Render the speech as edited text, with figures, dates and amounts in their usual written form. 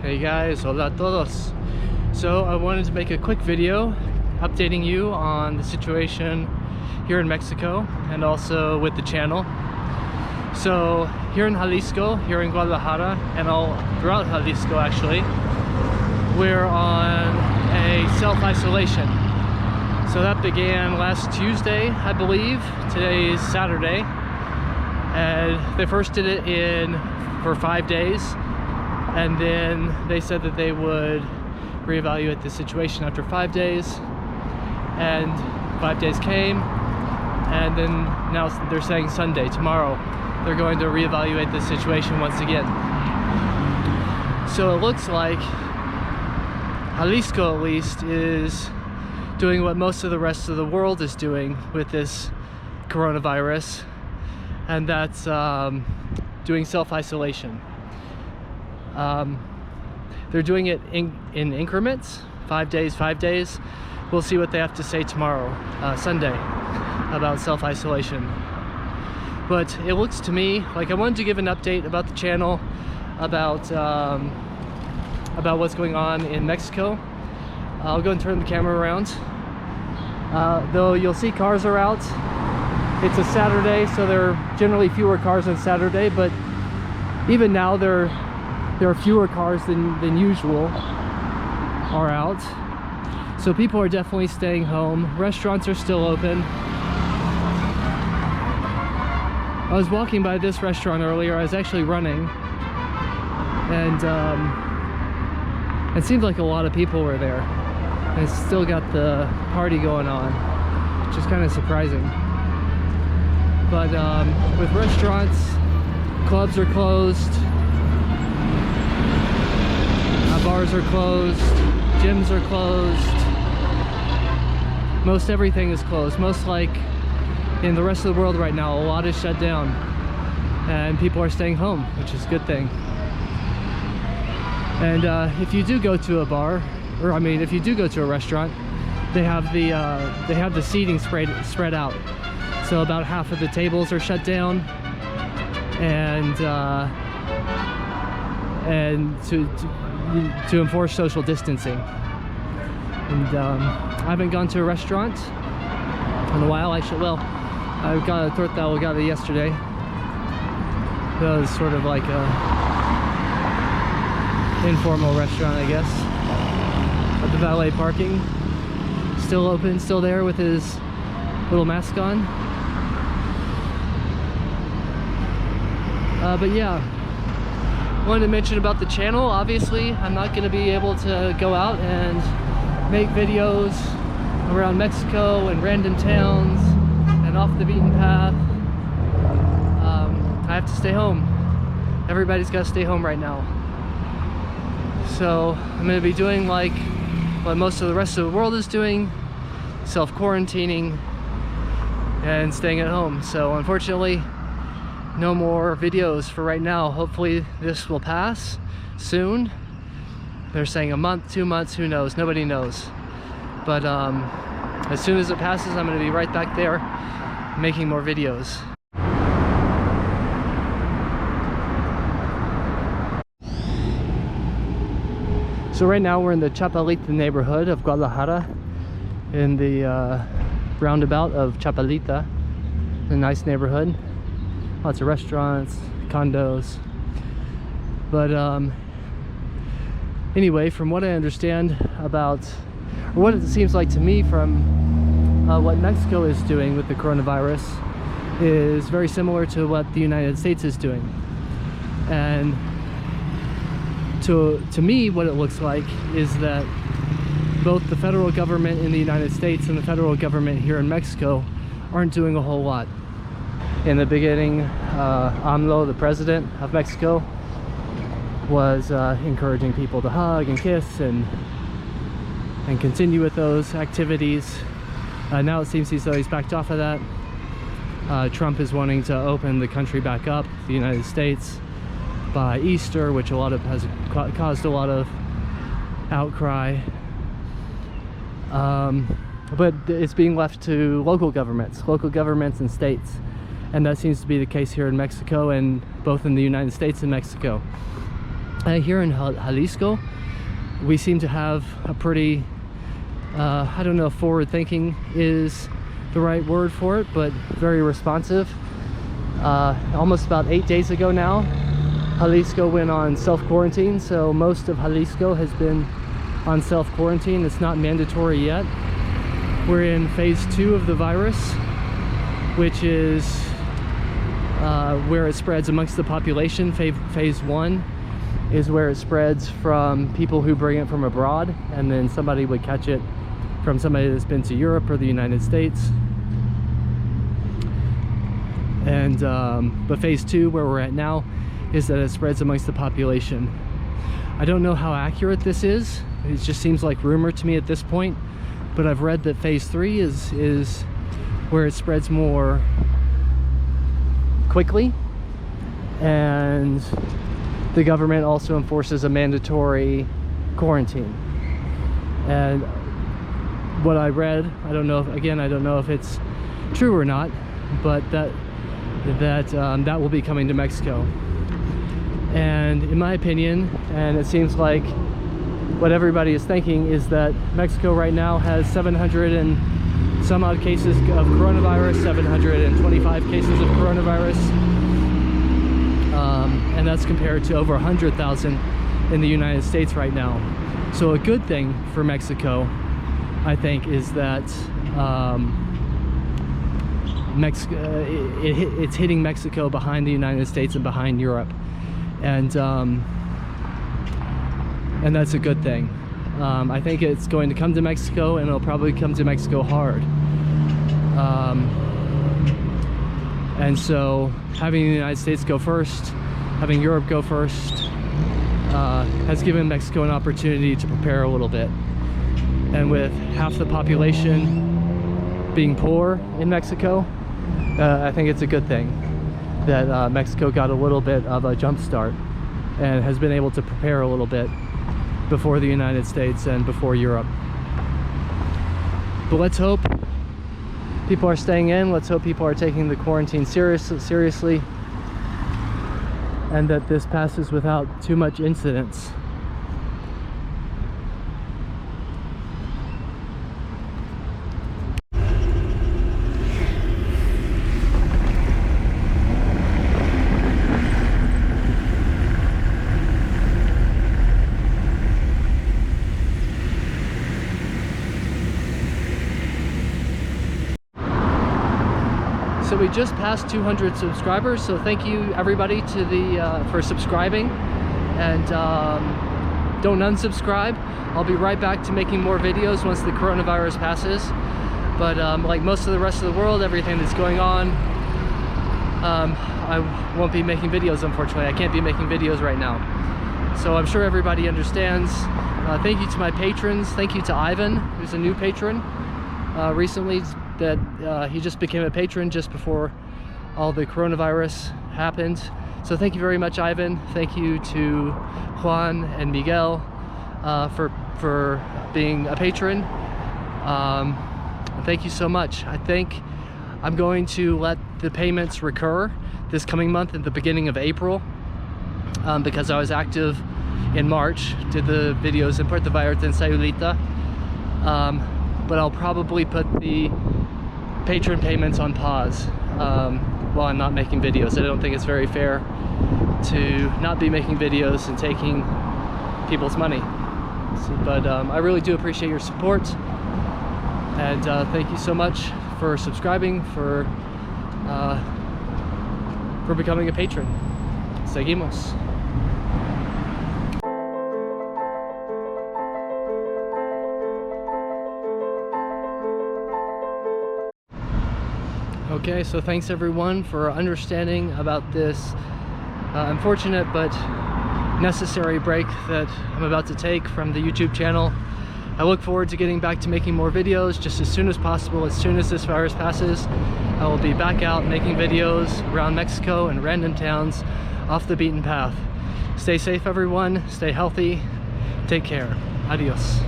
Hey guys, hola a todos. So I wanted to make a quick video updating you on the situation here in Mexico and also with the channel. So here in Jalisco, here in Guadalajara, and all throughout Jalisco actually, we're on a self-isolation. So that began last Tuesday, I believe. Today is Saturday. And they first did it for 5 days. And then they said that they would reevaluate the situation after 5 days. And 5 days came. And then now they're saying Sunday, tomorrow, they're going to reevaluate the situation once again. So it looks like Jalisco, at least, is doing what most of the rest of the world is doing with this coronavirus, and that's doing self-isolation. They're doing it in increments, 5 days, 5 days. We'll see what they have to say tomorrow, Sunday, about self-isolation. But it looks to me like I wanted to give an update about the channel, about what's going on in Mexico. I'll go and turn the camera around. Though you'll see cars are out. It's a Saturday, so there are generally fewer cars on Saturday, but even now there are fewer cars than usual are out. So people are definitely staying home. Restaurants are still open. I was walking by this restaurant earlier. I was actually running, and it seemed like a lot of people were there. And it's still got the party going on, which is kind of surprising. But with restaurants, clubs are closed, bars are closed, gyms are closed, most everything is closed. Most, like in the rest of the world right now, a lot is shut down and people are staying home, which is a good thing. And if you do go to a bar, or I mean if you do go to a restaurant, they have the seating spread out. So about half of the tables are shut down, and to enforce social distancing. And I haven't gone to a restaurant in a while. I got a torta ahogada yesterday. That was sort of like a informal restaurant, I guess. But the valet parking still open, still there with his little mask on. But yeah, wanted to mention about the channel. Obviously, I'm not going to be able to go out and make videos around Mexico and random towns and off the beaten path. I have to stay home. Everybody's got to stay home right now. So I'm going to be doing like what most of the rest of the world is doing, self-quarantining and staying at home. So unfortunately, no more videos for right now. Hopefully this will pass soon. They're saying a month, 2 months, who knows? Nobody knows. But as soon as it passes, I'm going to be right back there making more videos. So right now we're in the Chapalita neighborhood of Guadalajara, in the roundabout of Chapalita. A nice neighborhood. Lots of restaurants, condos. But anyway, from what I understand about, or what it seems like to me from what Mexico is doing with the coronavirus, is very similar to what the United States is doing. And to me, what it looks like is that both the federal government in the United States and the federal government here in Mexico aren't doing a whole lot. In the beginning, AMLO, the president of Mexico, was encouraging people to hug and kiss and continue with those activities. Now it seems as though he's backed off of that. Trump is wanting to open the country back up, the United States, by Easter, which has caused a lot of outcry. But it's being left to local governments and states. And that seems to be the case here in Mexico, and both in the United States and Mexico. Here in Jalisco, we seem to have a pretty, I don't know if forward thinking is the right word for it, but very responsive. Almost about 8 days ago now, Jalisco went on self-quarantine, so most of Jalisco has been on self-quarantine. It's not mandatory yet. We're in phase 2 of the virus, which is where it spreads amongst the population. Phase 1 is where it spreads from people who bring it from abroad, and then somebody would catch it from somebody that's been to Europe or the United States. And but phase 2, where we're at now, is that it spreads amongst the population. I don't know how accurate this is. It just seems like rumor to me at this point, but I've read that phase 3 is where it spreads more quickly, and the government also enforces a mandatory quarantine. And what I read, I don't know if, again, I don't know if it's true or not, but that will be coming to Mexico. And in my opinion, and it seems like what everybody is thinking, is that Mexico right now has 700 and some odd cases of coronavirus, 725 cases of coronavirus, and that's compared to over 100,000 in the United States right now. So a good thing for Mexico, I think, is that it's hitting Mexico behind the United States and behind Europe, and that's a good thing. I think it's going to come to Mexico, and it'll probably come to Mexico hard. And so having the United States go first, having Europe go first, has given Mexico an opportunity to prepare a little bit. And with half the population being poor in Mexico, I think it's a good thing that Mexico got a little bit of a jump start and has been able to prepare a little bit before the United States and before Europe. But let's hope people are staying in. Let's hope people are taking the quarantine seriously, and that this passes without too much incidents. So we just passed 200 subscribers, so thank you everybody to for subscribing, and don't unsubscribe. I'll be right back to making more videos once the coronavirus passes, but like most of the rest of the world, everything that's going on, I won't be making videos, unfortunately. I can't be making videos right now, so I'm sure everybody understands. Thank you to my patrons. Thank you to Ivan, who's a new patron recently. That he just became a patron just before all the coronavirus happened. So thank you very much, Ivan. Thank you to Juan and Miguel for being a patron. Thank you so much. I think I'm going to let the payments recur this coming month at the beginning of April, because I was active in March, did the videos in Puerto Vallarta and Sayulita. But I'll probably put the patron payments on pause while I'm not making videos. I don't think it's very fair to not be making videos and taking people's money. But I really do appreciate your support, and thank you so much for subscribing, for becoming a patron. Seguimos. Okay, so thanks everyone for understanding about this unfortunate but necessary break that I'm about to take from the YouTube channel. I look forward to getting back to making more videos just as soon as possible. As soon as this virus passes, I will be back out making videos around Mexico and random towns off the beaten path. Stay safe everyone, stay healthy, take care. Adios.